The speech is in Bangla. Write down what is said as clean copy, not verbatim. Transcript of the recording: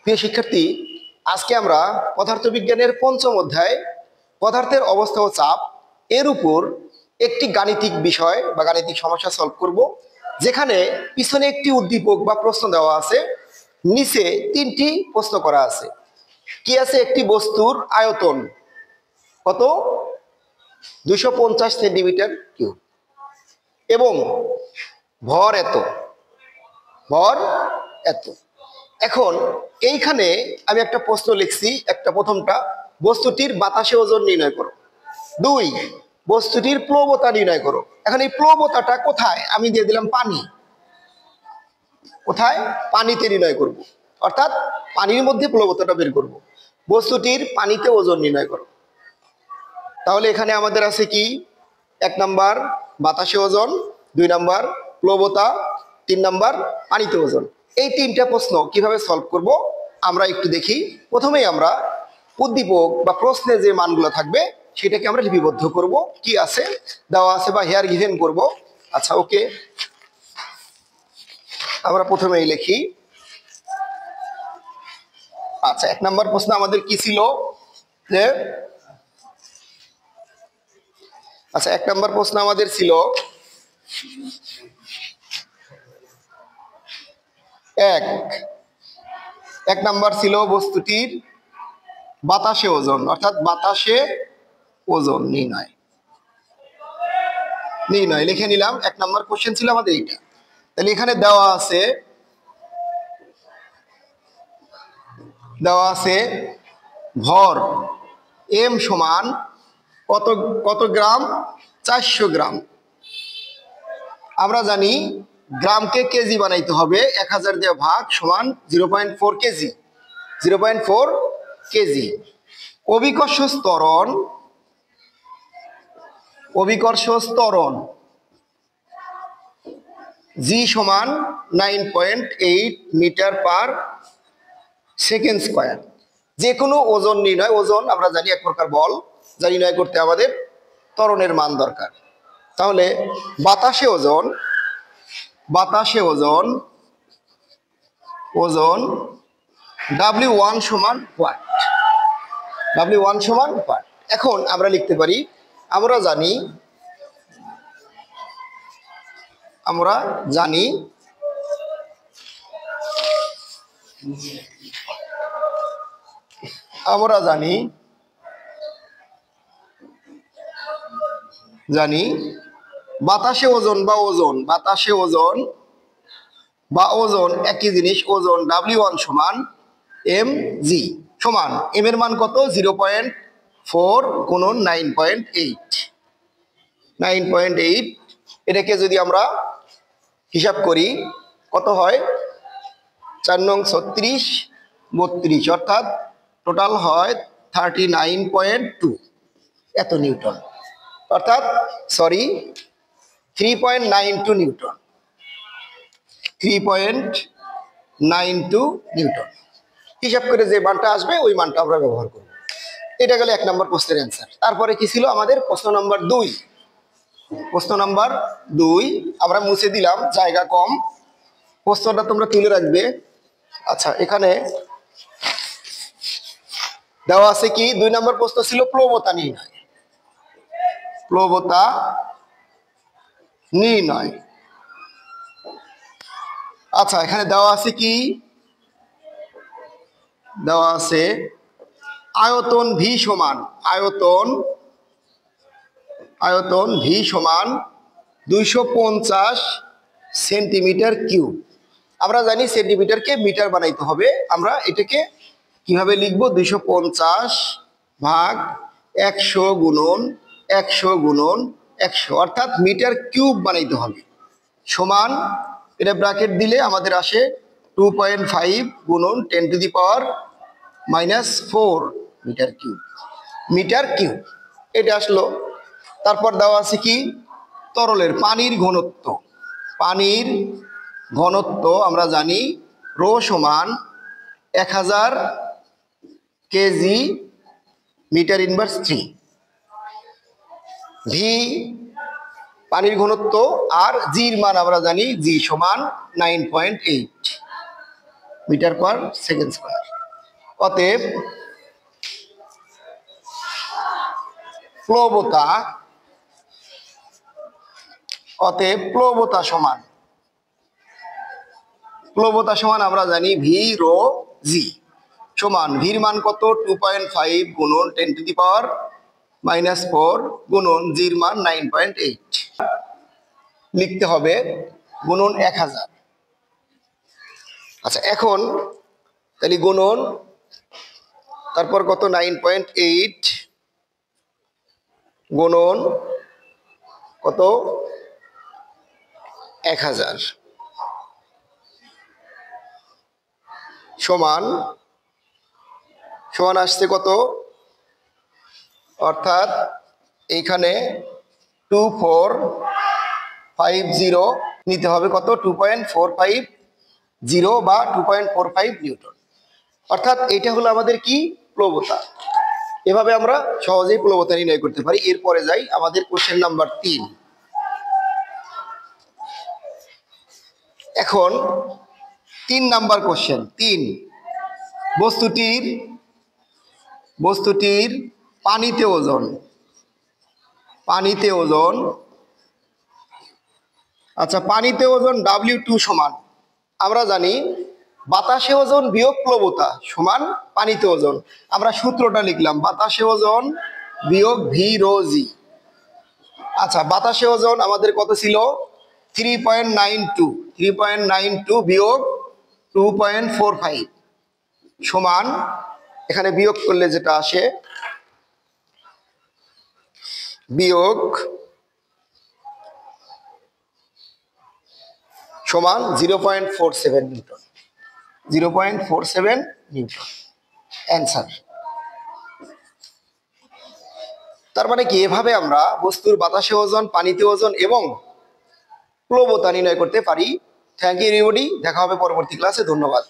প্রিয় শিক্ষার্থী, আজকে আমরা পদার্থবিজ্ঞানের পঞ্চম অধ্যায় পদার্থের অবস্থা ও চাপ এর উপর একটি গাণিতিক বিষয় বা গাণিতিক সমস্যা সলভ করব, যেখানে পিছনে একটি উদ্দীপক বা প্রশ্ন দেওয়া আছে, নিচে তিনটি প্রশ্ন করা আছে। কি আছে? একটি বস্তুর আয়তন কত? 250 সেন্টিমিটার কিউব এবং ভর এত, ভর এত। এখন এইখানে আমি একটা প্রশ্ন লিখছি, প্রথমটা, বস্তুটির বাতাসে ওজন নির্ণয় করো। 2, বস্তুটির প্লবতা নির্ণয় করো। এখন এই প্লবতাটা কোথায়? আমি দিয়ে দিলাম পানি। কোথায়? পানিতে নির্ণয় করব, অর্থাৎ পানির মধ্যে প্লবতাটা বের করব। বস্তুটির পানিতে ওজন নির্ণয় করো। তাহলে এখানে আমাদের আছে কি? 1 নাম্বার বাতাসে ওজন, 2 নাম্বার প্লবতা, 3 নাম্বার পানিতে ওজন। এই তিনটা প্রশ্ন কিভাবে সলভ করব আমরা একটু দেখি। প্রথমেই আমরা উদ্দীপক বা প্রশ্নে যে মানগুলো থাকবে সেটাকে আমরা লিপিবদ্ধ করব। কি আছে দেওয়া আছে বা হেয়ার গিভেন করব। আচ্ছা, ওকে, আমরা প্রথমেই লিখি। আচ্ছা, 1 নাম্বার প্রশ্ন আমাদের কি ছিল? যে আচ্ছা 1 নাম্বার প্রশ্ন আমাদের ছিল এক নাম্বার ছিল বস্তুটির বাতাসে ওজন, অর্থাৎ বাতাসে ওজন নির্ণয় লিখে নিলাম। 1 নাম্বার কোশ্চেন ছিল আমাদের এইটা। তাহলে এখানে দেওয়া আছে ভর এম সমান কত গ্রাম? 400 গ্রাম। আমরা জানি গ্রামকে কেজি বানাইতে হবে, 1000 দিয়ে ভাগ সমান 0.4 কেজি। 0.4 কেজি। অভিকর্ষ ত্বরণ জি সমান 9.8 মিটার পার সেকেন্ড স্কয়ার। যে কোনো ওজন নির্ণয়, ওজন আমরা জানি এক প্রকার বল, যা নির্ণয় করতে আমাদের ত্বরণের মান দরকার। তাহলে বাতাসে ওজন W1 সমান ওয়াট। W1 সমান ওয়াট। এখন আমরা লিখতে পারি, আমরা জানি বাতাসে ওজন একই জিনিস। ওজন W1 সমান mg সমান m এর মান কত? 0.4 গুণন 9.8। এটাকে যদি আমরা হিসাব করি কত হয়? 4 নং 36 32, অর্থাৎ টোটাল হয় 39.2 এত নিউটন, অর্থাৎ 3.92 নিউটন। 3.92 নিউটন হিসাব করে যে মানটা আসবে ওই মানটা আমরা ব্যবহার করব। এটা গেল 1 নম্বর প্রশ্নের অ্যান্সার। তারপরে কি ছিল আমাদের? প্রশ্ন নাম্বার 2। আমরা মুছে দিলাম, জায়গা কম, প্রশ্নটা তোমরা তুলে রাখবে। আচ্ছা, এখানে দেওয়া আছে কি? 2 নম্বর প্রশ্ন ছিল প্লবতা নির্ণয়। আচ্ছা, এখানে দেওয়া আছে কি? দেওয়া আছে আয়তন ভি সমান 250 সেন্টিমিটার কিউব। আমরা জানি সেন্টিমিটারকে মিটার বানাইতে হবে। আমরা এটাকে কিভাবে লিখবো? 250 ভাগ 100 গুণন 100 গুণন 100, অর্থাৎ মিটার কিউব বানাইতে হবে। সমান, এটা ব্র্যাকেট দিলে আমাদের আসে 2.5 গুণন 10⁻⁻⁴ মিটার কিউব। এটা আসলো। তারপর দেওয়া আছে কি? তরলের পানির ঘনত্ব আমরা জানি রো সমান 1000 কেজি মিটার ইনভার্স 3। ভি পানির ঘনত্ব, আর জির মান আমরা জানি জি সমান 9.8 মিটার পার সেকেন্ড স্কয়ার। অতএব প্লবতা সমান আমরা জানি ভি রো জি সমান ভির মান কত 2.5 গুণন 10⁻⁻⁴ গুণন জির মান 9.8 লিখতে হবে গুণন 1000। আচ্ছা এখন তাহলে গুণন তারপর কত 9.8 গুণন কত 1000 সমান আসছে কত, অর্থাৎ এইখানে 2450 নিতে হবে কত 2.450 বা 2.45 নিউটন। অর্থাৎ এটা হলো আমাদের কি প্লবতা। এভাবে আমরা সহজেই প্লবতা নির্ণয় করতে পারি। এরপরে যাই আমাদের কোশ্চেন নাম্বার 3। এখন 3 নাম্বার কোশ্চেন। 3 বস্তুটির পানিতে ওজন আচ্ছা পানিতে ওজন W2 সমান আমরা জানি বাতাসে ওজন বিয়োগ প্লবতা সমান পানিতে ওজন। আমরা সূত্রটা লিখলাম বাতাসে ওজন বিয়োগ ভি রো জি। আচ্ছা বাতাসে ওজন আমাদের কত ছিল 3.92 বিয়োগ 2.45 সমান এখানে বিয়োগ করলে যেটা আসে বিয়োগ সমান 0.47 নিউটন। 0.47 Newton answer. তার মানে কি এভাবে আমরা বস্তুর বাতাসে ওজন পানিতে ওজন এবং প্লবতা নির্ণয় করতে পারি। থ্যাংক ইউ এভরিবডি, দেখা হবে পরবর্তী ক্লাসে। ধন্যবাদ।